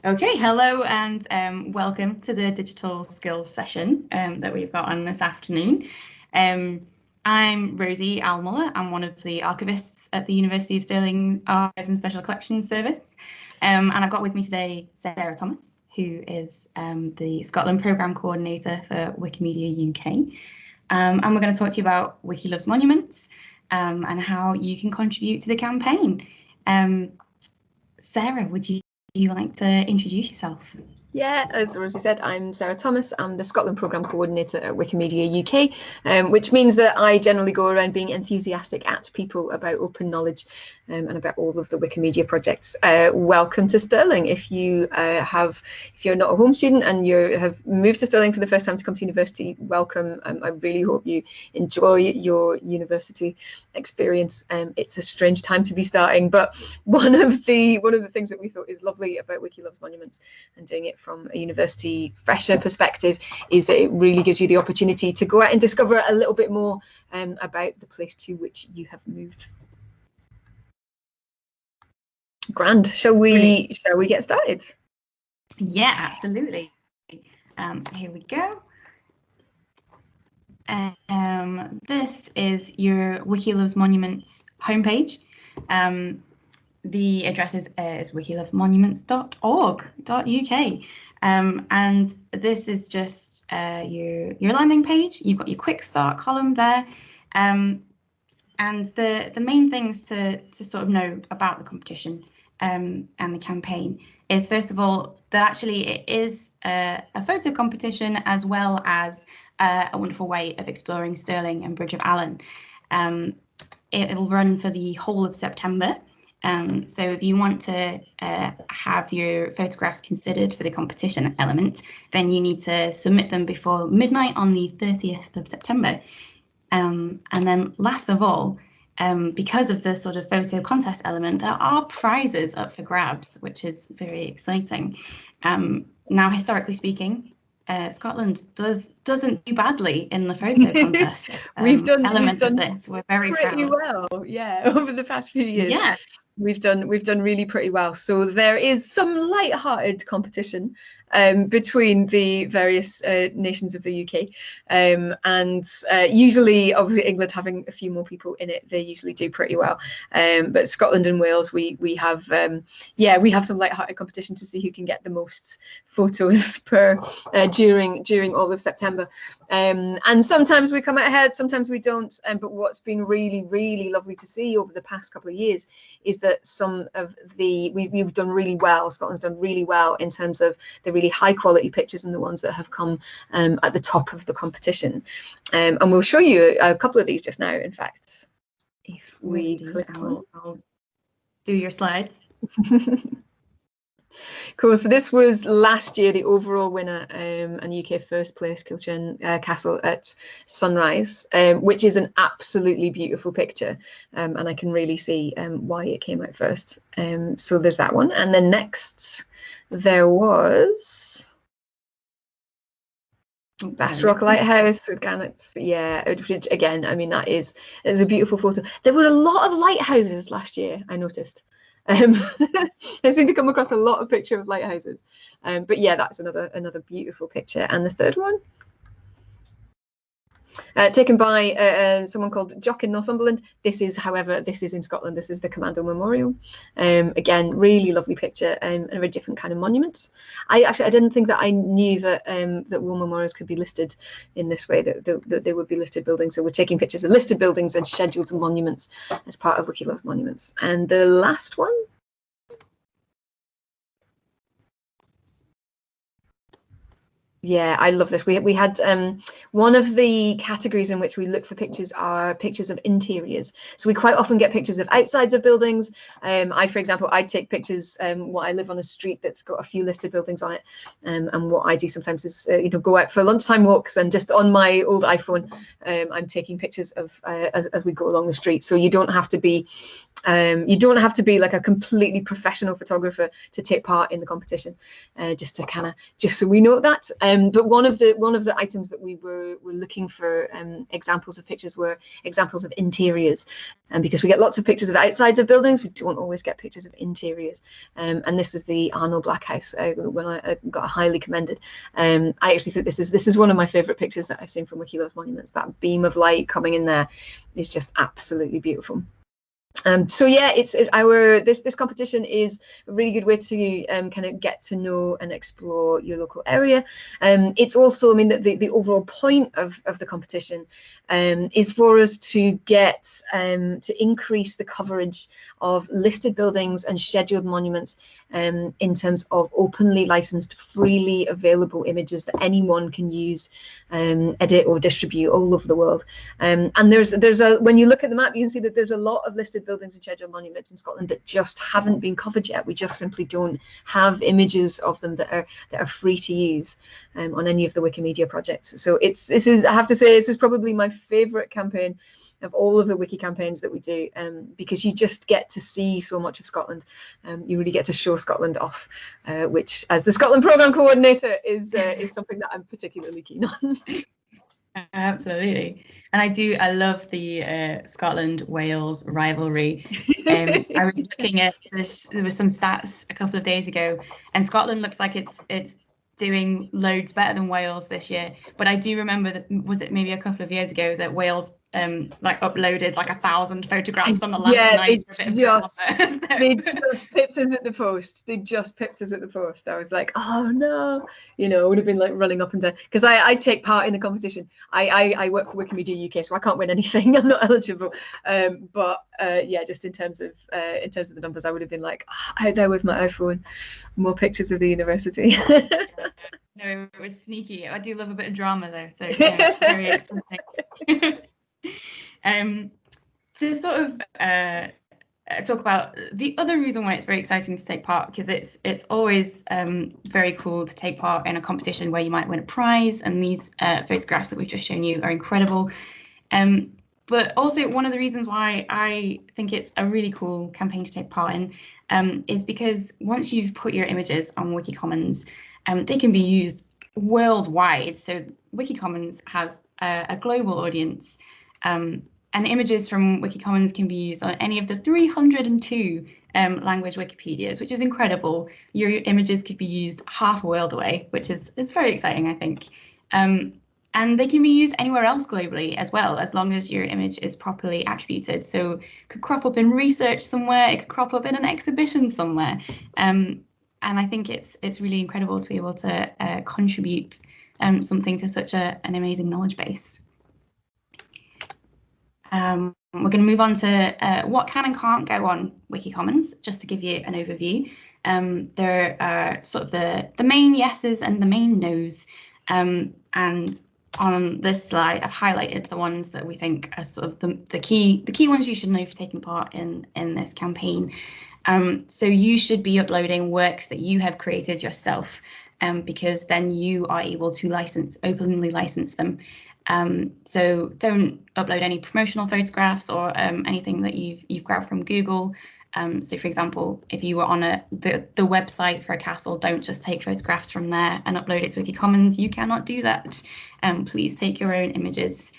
Okay, hello and welcome to the digital skills session that we've got on this afternoon. I'm Rosie Almuller. I'm one of the archivists at the University of Stirling Archives and Special Collections Service. And I've got with me today Sarah Thomas, who is the Scotland Programme Coordinator for Wikimedia UK. And we're going to talk to you about Wiki Loves Monuments and how you can contribute to the campaign. Sarah, would you like to introduce yourself? Yeah, as Rosie said, I'm Sarah Thomas. I'm the Scotland Programme Coordinator at Wikimedia UK, which means that I generally go around being enthusiastic at people about open knowledge and about all of the Wikimedia projects. Welcome to Stirling. If you're not a home student and you have moved to Stirling for the first time to come to university, welcome. I really hope you enjoy your university experience. It's a strange time to be starting, but one of the things that we thought is lovely about Wiki Loves Monuments and doing it from a university fresher perspective is that it really gives you the opportunity to go out and discover a little bit more about the place to which you have moved. Grand. Shall we get started? Yeah, absolutely. So here we go. This is your Wiki Loves Monuments homepage. The address is wikilovemonuments.org.uk. And this is just your landing page. You've got your quick start column there. And the main things to sort of know about the competition and the campaign is, first of all, that actually it is a photo competition as well as a wonderful way of exploring Stirling and Bridge of Allen. It'll run for the whole of September. So if you want to have your photographs considered for the competition element, then you need to submit them before midnight on the 30th of September. And then last of all, because of the sort of photo contest element, there are prizes up for grabs, which is very exciting. Now, historically speaking, Scotland doesn't do badly in the photo contest. We've done this. We're very pretty proud. well, yeah, over the past few years. Yeah. We've done really pretty well. So there is some light-hearted competition between the various nations of the UK, and usually, obviously, England having a few more people in it, they usually do pretty well. But Scotland and Wales, we have some light-hearted competition to see who can get the most photos per during all of September. And sometimes we come out ahead, sometimes we don't. But what's been really lovely to see over the past couple of years is that some of we've done really well. Scotland's done really well in terms of the really high quality pictures and the ones that have come at the top of the competition. And we'll show you a couple of these just now, in fact. If we click on, I'll do your slides. Cool. So this was last year, the overall winner and UK first place, Kilchurn Castle at sunrise, which is an absolutely beautiful picture, and I can really see why it came out first. So there's that one, and then next there was Bassrock Lighthouse with Gannets. Yeah, which again, I mean, it's a beautiful photo. There were a lot of lighthouses last year, I noticed. I seem to come across a lot of pictures of lighthouses, but yeah, that's another beautiful picture. And the third one, taken by someone called Jock in Northumberland. This is in Scotland. This is the Commando Memorial. Again, really lovely picture, and a very different kind of monument. I didn't think that I knew that that war memorials could be listed in this way, that they would be listed buildings. So we're taking pictures of listed buildings and scheduled monuments as part of Wiki Loves Monuments. And the last one. Yeah, I love this. We had one of the categories in which we look for pictures are pictures of interiors. So we quite often get pictures of outsides of buildings. For example, I take pictures. I live on a street that's got a few listed buildings on it, and what I do sometimes is go out for lunchtime walks, and just on my old iPhone, I'm taking pictures of as we go along the street. So you don't have to be You don't have to be like a completely professional photographer to take part in the competition, just so we know that. But one of the items that we were looking for examples of pictures were examples of interiors, and because we get lots of pictures of outsides of buildings, we don't always get pictures of interiors. And this is the Arnold Black House, when I got highly commended. I actually think this is one of my favourite pictures that I've seen from Wiki Loves Monuments. That beam of light coming in there is just absolutely beautiful. So yeah, this competition is a really good way to kind of get to know and explore your local area. It's also, I mean, the overall point of the competition is for us to get to increase the coverage of listed buildings and scheduled monuments in terms of openly licensed, freely available images that anyone can use, edit or distribute all over the world. And when you look at the map, you can see that there's a lot of listed buildings and scheduled monuments in Scotland that just haven't been covered yet. We just simply don't have images of them that are free to use on any of the Wikimedia projects. So I have to say, this is probably my favourite campaign of all of the wiki campaigns that we do, because you just get to see so much of Scotland. You really get to show Scotland off, which, as the Scotland Programme Coordinator, is something that I'm particularly keen on. Absolutely. And I love the Scotland-Wales rivalry. I was looking at this, there was some stats a couple of days ago, and Scotland looks like it's doing loads better than Wales this year. But I do remember that, was it maybe a couple of years ago, that Wales like uploaded like 1,000 photographs on the last night. They just pipped us at the post. They just pipped us at the post. I was like, oh no, I would have been like running up and down, because I take part in the competition. I work for Wikimedia UK, so I can't win anything. I'm not eligible. But yeah, just in terms of the numbers, I would have been like, I die with my iPhone, more pictures of the university. No, it was sneaky. I do love a bit of drama though, so yeah, very exciting. To sort of talk about the other reason why it's very exciting to take part, because it's always very cool to take part in a competition where you might win a prize, and these photographs that we've just shown you are incredible. But also, one of the reasons why I think it's a really cool campaign to take part in is because once you've put your images on Wiki Commons, they can be used worldwide. So Wiki Commons has a global audience, and images from Wiki Commons can be used on any of the 302 language Wikipedias, which is incredible. Your images could be used half a world away, which is very exciting, I think. And they can be used anywhere else globally as well, as long as your image is properly attributed. So it could crop up in research somewhere, it could crop up in an exhibition somewhere. And I think it's really incredible to be able to contribute something to such an amazing knowledge base. We're going to move on to what can and can't go on Wiki Commons, just to give you an overview. There are sort of the main yeses and the main nos. And on this slide, I've highlighted the ones that we think are sort of the key ones you should know for taking part in this campaign. So you should be uploading works that you have created yourself, because then you are able to openly license them. So don't upload any promotional photographs or anything that you've grabbed from Google. So for example, if you were on the website for a castle, don't just take photographs from there and upload it to Wiki Commons. You cannot do that. Please take your own images.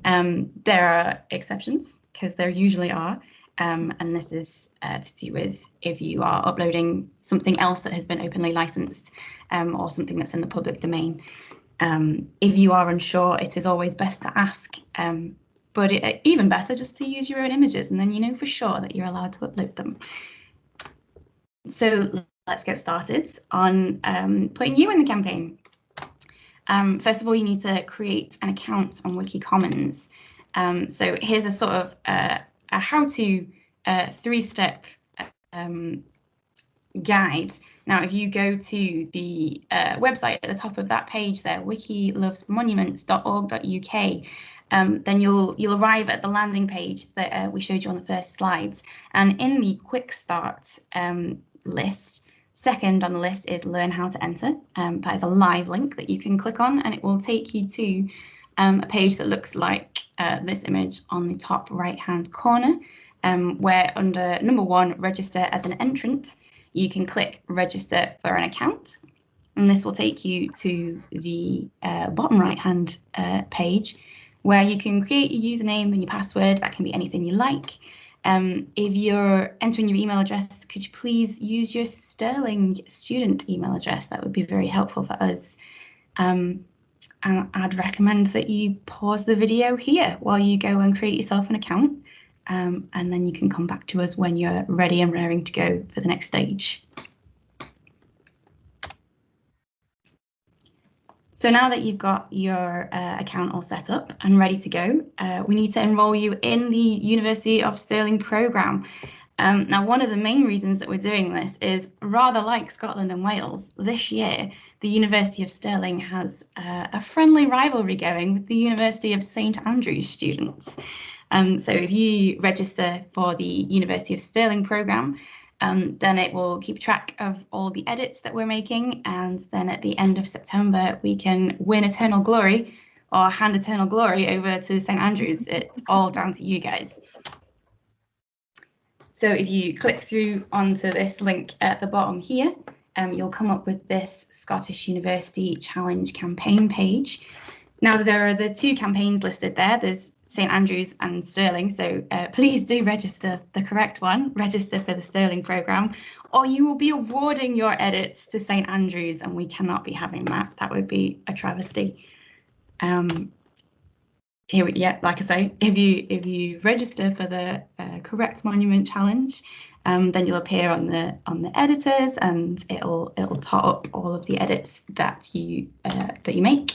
There are exceptions, because there usually are. And this is to do with if you are uploading something else that has been openly licensed, or something that's in the public domain. If you are unsure, it is always best to ask, but even better just to use your own images, and then you know for sure that you're allowed to upload them. So let's get started on putting you in the campaign. First of all, you need to create an account on Wiki Commons. So here's a sort of a how-to 3-step guide. Now, if you go to the website at the top of that page there, wikilovesmonuments.org.uk, then you'll arrive at the landing page that we showed you on the first slides. And in the quick start list, second on the list is learn how to enter. That is a live link that you can click on, and it will take you to a page that looks like this image on the top right hand corner. where under number 1, register as an entrant, you can click register for an account. And this will take you to the bottom right-hand page where you can create your username and your password. That can be anything you like. If you're entering your email address, could you please use your Stirling student email address? That would be very helpful for us. And I'd recommend that you pause the video here while you go and create yourself an account. And then you can come back to us when you're ready and raring to go for the next stage. So now that you've got your account all set up and ready to go, we need to enrol you in the University of Stirling programme. Now, one of the main reasons that we're doing this is, rather like Scotland and Wales, this year the University of Stirling has a friendly rivalry going with the University of St Andrews students. So if you register for the University of Stirling programme, then it will keep track of all the edits that we're making, and then at the end of September we can win eternal glory or hand eternal glory over to St Andrews. It's all down to you guys. So if you click through onto this link at the bottom here, you'll come up with this Scottish University Challenge campaign page. Now, there are the 2 campaigns listed there. There's St Andrews and Stirling, so please do register the correct one, register for the Stirling programme, or you will be awarding your edits to St Andrews, and we cannot be having that. That would be a travesty. Yeah, like I say, if you register for the correct monument challenge, then you'll appear on the editors, and it'll tot up all of the edits that you make.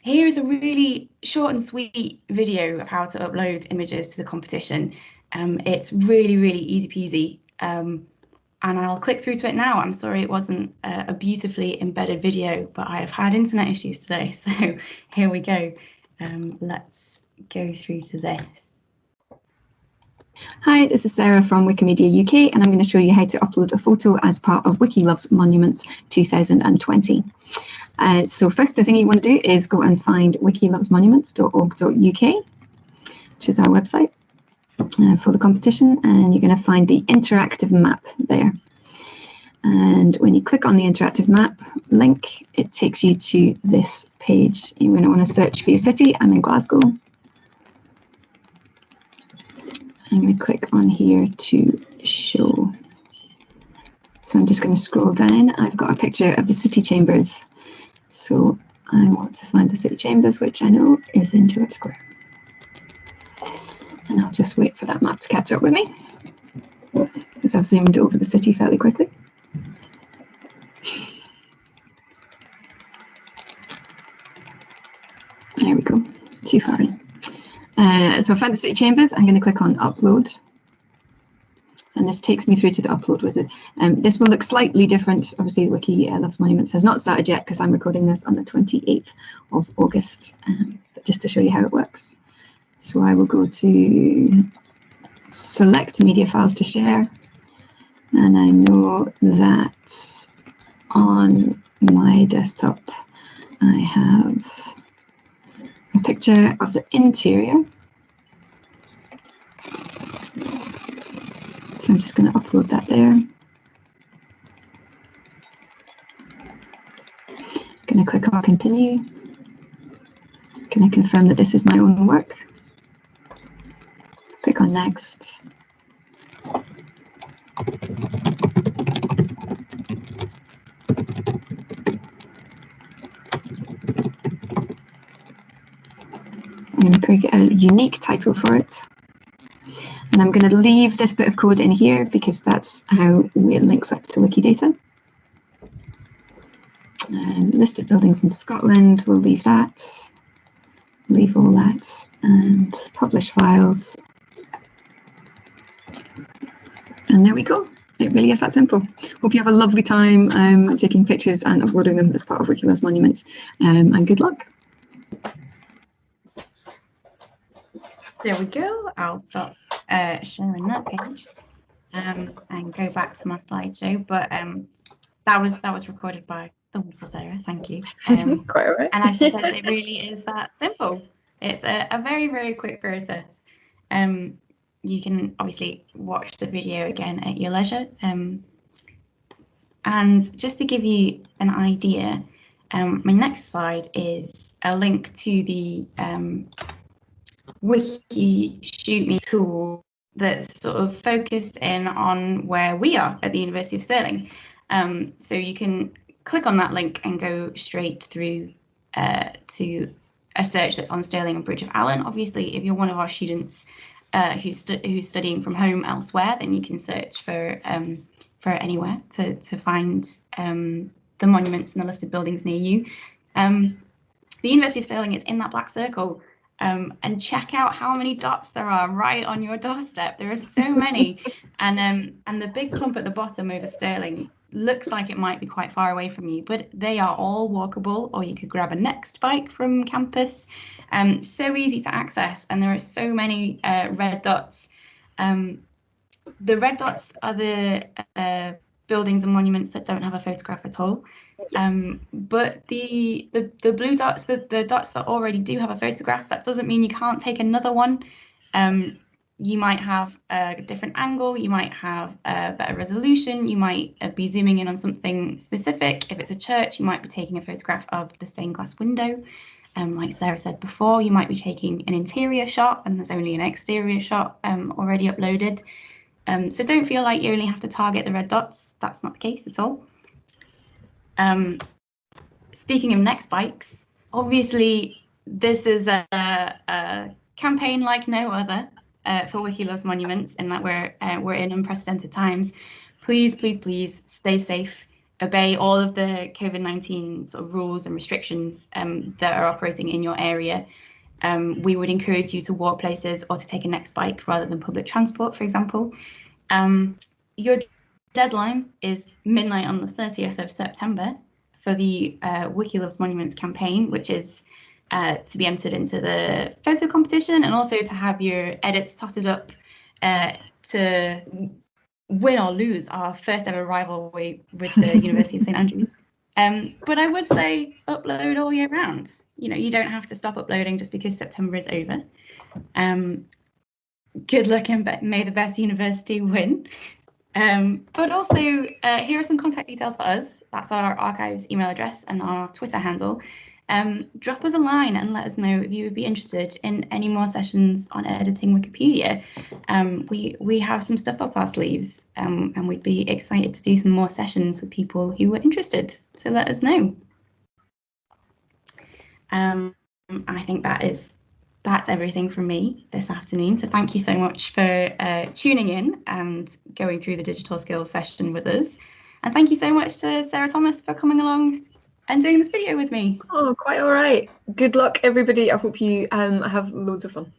Here is a really short and sweet video of how to upload images to the competition. It's really, really easy peasy. And I'll click through to it now. I'm sorry it wasn't a beautifully embedded video, but I have had internet issues today. So here we go. Let's go through to this. Hi, this is Sarah from Wikimedia UK, and I'm going to show you how to upload a photo as part of Wiki Loves Monuments 2020. So first, the thing you want to do is go and find wikilovesmonuments.org.uk, which is our website for the competition, and you're going to find the interactive map there. And when you click on the interactive map link, it takes you to this page. You're going to want to search for your city. I'm in Glasgow. I'm going to click on here to show. So I'm just going to scroll down. I've got a picture of the city chambers. So I want to find the city chambers, which I know is in Druitt Square. And I'll just wait for that map to catch up with me, because I've zoomed over the city fairly quickly. There we go, too far in. So I found the city chambers. I'm going to click on upload, and this takes me through to the upload wizard. This will look slightly different. Obviously, Wiki Loves Monuments has not started yet because I'm recording this on the 28th of August, but just to show you how it works. So I will go to select media files to share, and I know that on my desktop I have a picture of the interior. So I'm just going to upload that there. Going to click on continue. Going to confirm that this is my own work. Click on next. I'm going to create a unique title for it. And I'm going to leave this bit of code in here because that's how it links up to Wikidata. Listed buildings in Scotland, we'll leave that. Leave all that. And publish files. And there we go. It really is that simple. Hope you have a lovely time taking pictures and uploading them as part of Wiki Loves Monuments. And good luck. There we go. I'll stop sharing that page and go back to my slideshow. But that was recorded by the wonderful Sarah. Thank you. Quite all right. And as she said, it really is that simple. It's a very, very quick process. you can obviously watch the video again at your leisure. And just to give you an idea, my next slide is a link to the Wiki Shoot Me tool that's sort of focused in on where we are at the University of Stirling. So you can click on that link and go straight through to a search that's on Stirling and Bridge of Allen. Obviously, if you're one of our students who's studying from home elsewhere, then you can search for anywhere to find the monuments and the listed buildings near you. The University of Stirling is in that black circle. And check out how many dots there are right on your doorstep. There are so many, and the big clump at the bottom over Stirling looks like it might be quite far away from you, but they are all walkable, or you could grab a next bike from campus. So easy to access, and there are so many red dots. The red dots are the buildings and monuments that don't have a photograph at all. But the blue dots, the dots that already do have a photograph, that doesn't mean you can't take another one. You might have a different angle, you might have a better resolution, you might be zooming in on something specific. If it's a church, you might be taking a photograph of the stained glass window. Like Sarah said before, you might be taking an interior shot and there's only an exterior shot already uploaded. So don't feel like you only have to target the red dots. That's not the case at all. Speaking of next bikes, obviously this is a campaign like no other for Wiki Loves Monuments, in that we're in unprecedented times. Please, please, please stay safe. Obey all of the COVID-19 sort of rules and restrictions that are operating in your area. We would encourage you to walk places or to take a next bike rather than public transport, for example. Your deadline is midnight on the 30th of September for the Wiki Loves Monuments campaign, which is to be entered into the photo competition and also to have your edits totted up to win or lose our first ever rivalry with the University of St Andrews. But I would say upload all year round. You don't have to stop uploading just because September is over. Good luck and may the best university win. But also, here are some contact details for us. That's our archives email address and our Twitter handle. Drop us a line and let us know if you would be interested in any more sessions on editing Wikipedia. We have some stuff up our sleeves, and we'd be excited to do some more sessions with people who are interested. So let us know. I think that's everything from me this afternoon. So thank you so much for tuning in and going through the digital skills session with us. And thank you so much to Sarah Thomas for coming along and doing this video with me. Oh, quite all right. Good luck, everybody. I hope you have loads of fun.